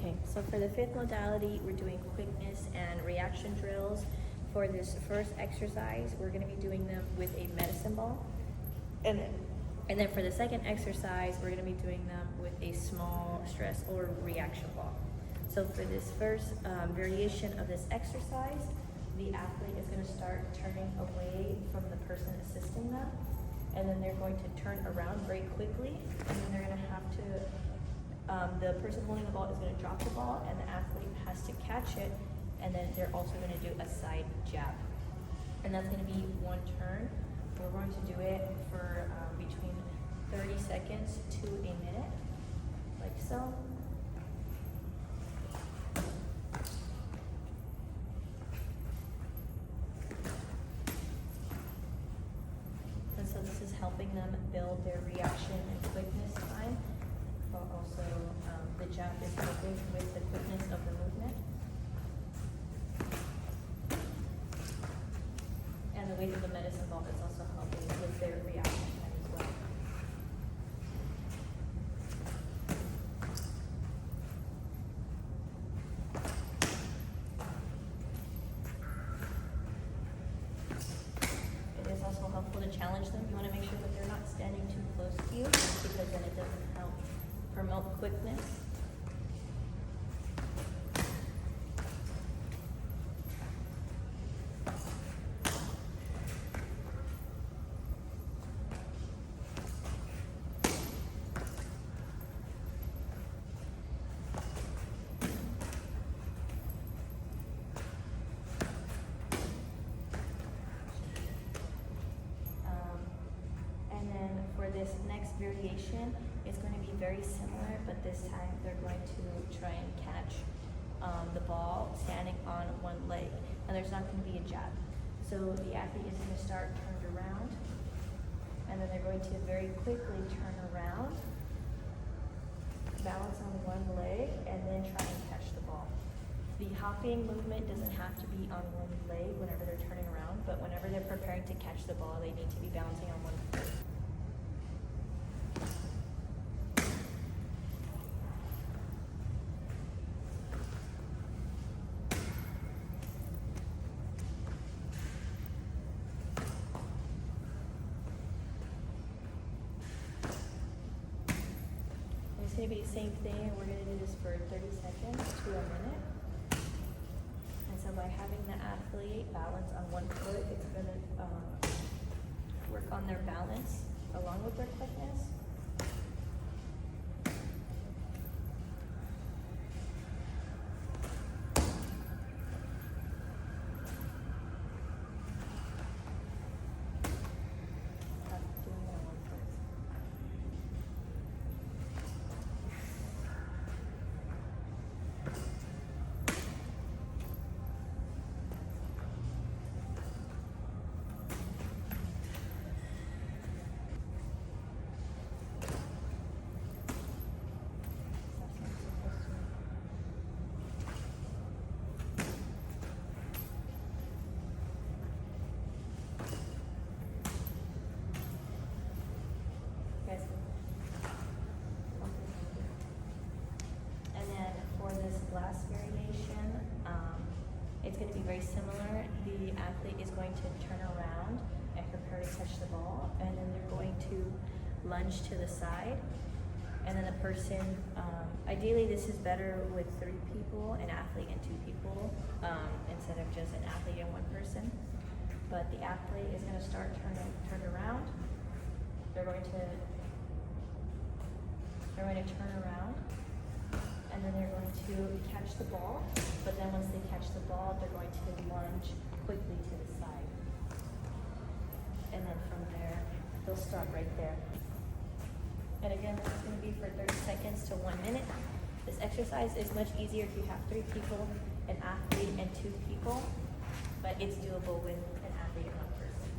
Okay, so for the fifth modality, we're doing quickness and reaction drills. For this first exercise, we're going to be doing them with a medicine ball. And then for the second exercise, we're going to be doing them with a small stress or reaction ball. So for this first variation of this exercise, the athlete is going to start turning away from the person assisting them. And then they're going to turn around very quickly. And then they're going to have to the person holding the ball is going to drop the ball, and the athlete has to catch it, and then they're also going to do a side jab. And that's going to be one turn. We're going to do it for between 30 seconds to a minute, like so. And so this is helping them build their reaction and quickness time. But also the jab is helping with the quickness of the movement. And the weight of the medicine ball is also helping with their reaction time as well. It is also helpful to challenge them. You want to make sure that they're not standing too close to you, because then it doesn't help promote quickness. And then for this next variation, it's going to be very similar, but this time they're going to try and catch the ball standing on one leg, and there's not going to be a jab. So the athlete is going to start turned around, and then they're going to very quickly turn around, balance on one leg, and then try and catch the ball. The hopping movement doesn't have to be on one leg whenever they're turning around, but whenever they're preparing to catch the ball, they need to be balancing on one foot. It's going to be the same thing, and we're going to do this for 30 seconds to a minute. And so by having the athlete balance on one foot, it's going to work on their balance along with their quickness. And then for this last variation, it's going to be very similar. The athlete is going to turn around and prepare to catch the ball, and then they're going to lunge to the side. And then the person, ideally this is better with 3 people, an athlete and 2 people, instead of just an athlete and 1 person. But the athlete is going to start turned around. They're going to turn around, and then they're going to catch the ball. But then once they catch the ball, they're going to lunge quickly to the side. And then from there, they'll stop right there. And again, this is going to be for 30 seconds to 1 minute. This exercise is much easier if you have 3 people, an athlete and 2 people, but it's doable with an athlete and 1 person.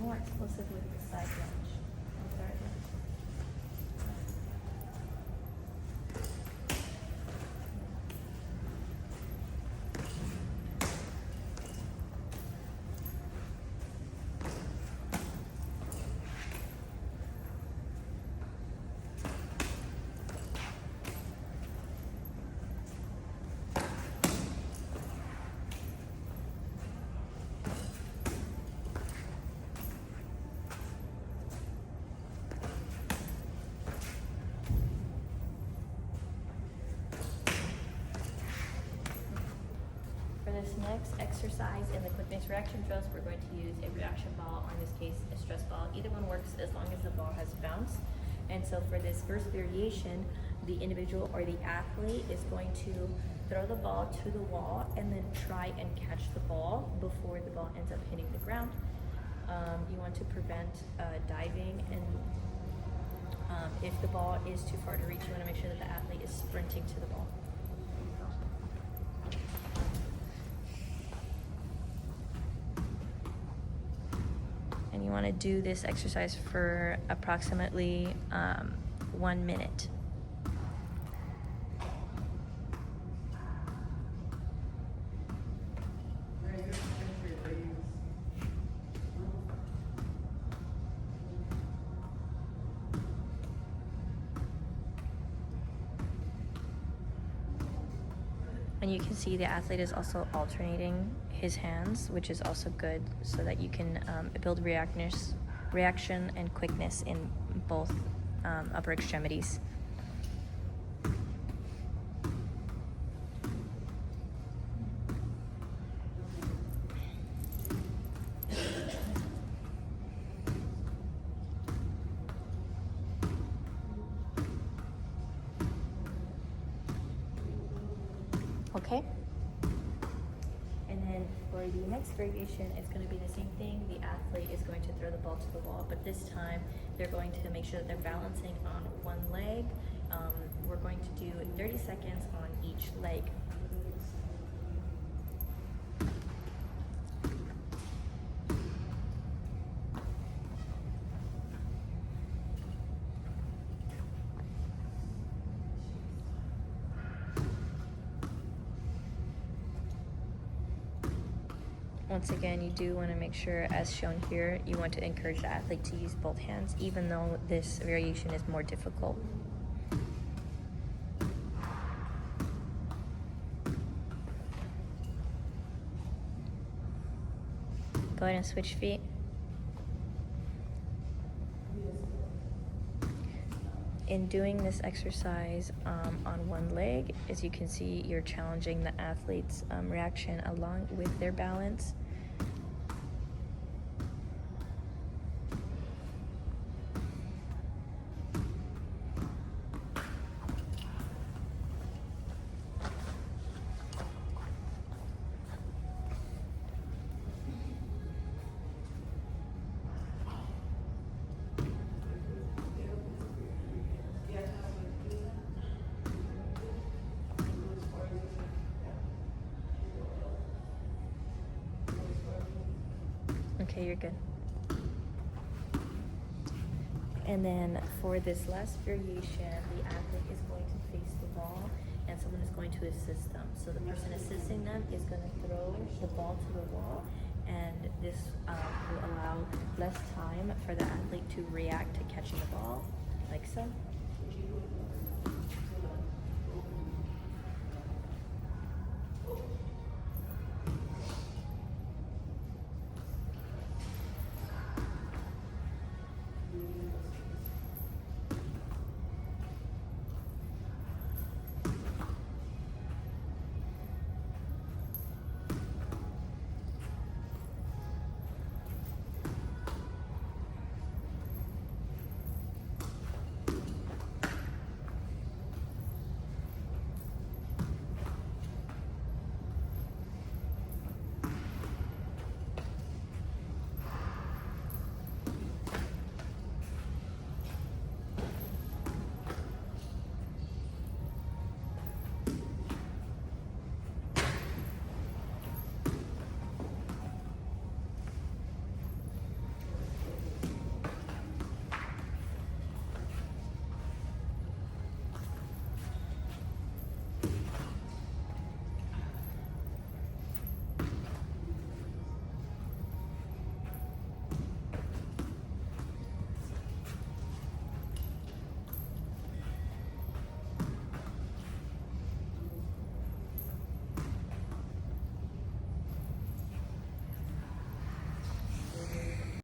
more explosive with the side lunge. I'll start with. For this next exercise in the quickness reaction drills, we're going to use a reaction ball, or in this case, a stress ball. Either one works as long as the ball has bounce. And so for this first variation, the individual or the athlete is going to throw the ball to the wall and then try and catch the ball before the ball ends up hitting the ground. You want to prevent diving, and if the ball is too far to reach, you want to make sure that the athlete is sprinting to the ball. And you want to do this exercise for approximately 1 minute. And you can see the athlete is also alternating his hands, which is also good, so that you can build reaction and quickness in both upper extremities. Okay? And then for the next variation, it's going to be the same thing. The athlete is going to throw the ball to the wall, but this time they're going to make sure that they're balancing on one leg. We're going to do 30 seconds on each leg. Once again, you do want to make sure, as shown here, you want to encourage the athlete to use both hands, even though this variation is more difficult. Go ahead and switch feet. In doing this exercise on one leg, as you can see, you're challenging the athlete's reaction along with their balance. Okay, you're good. And then for this last variation, the athlete is going to face the ball and someone is going to assist them. So the person assisting them is going to throw the ball to the wall, and this will allow less time for the athlete to react to catching the ball, like so.